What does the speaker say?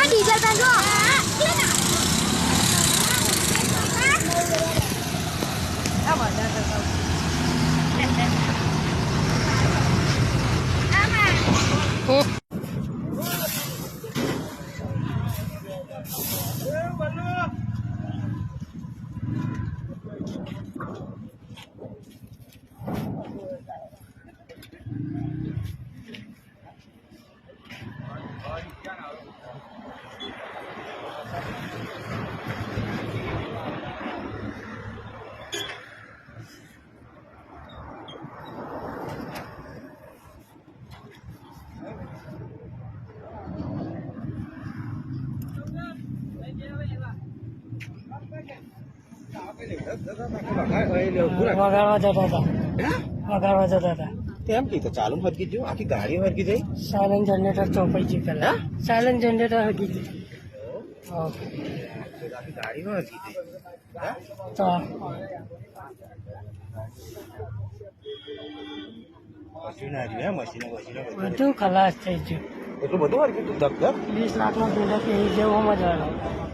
diesel pen જો વગાડવા જતા હતા કેમ કીધું ચાલુ હરકી ગયું આખી ગાડી હરકી જઈ સાયલેન્ટ જનરેટર ચોપાઈ ગયું પેલા સાયલેન્ટ જનરેટર હરકી ગયું આખી ગાડી હરકી જઈ તો મશીન આવ્યું મશીન બધું ખલાસ થઈ ગયું એટલું બધું હરકી તું ધક 20 લાખનો પ્રોડક્ટ એ જેવો મજાનો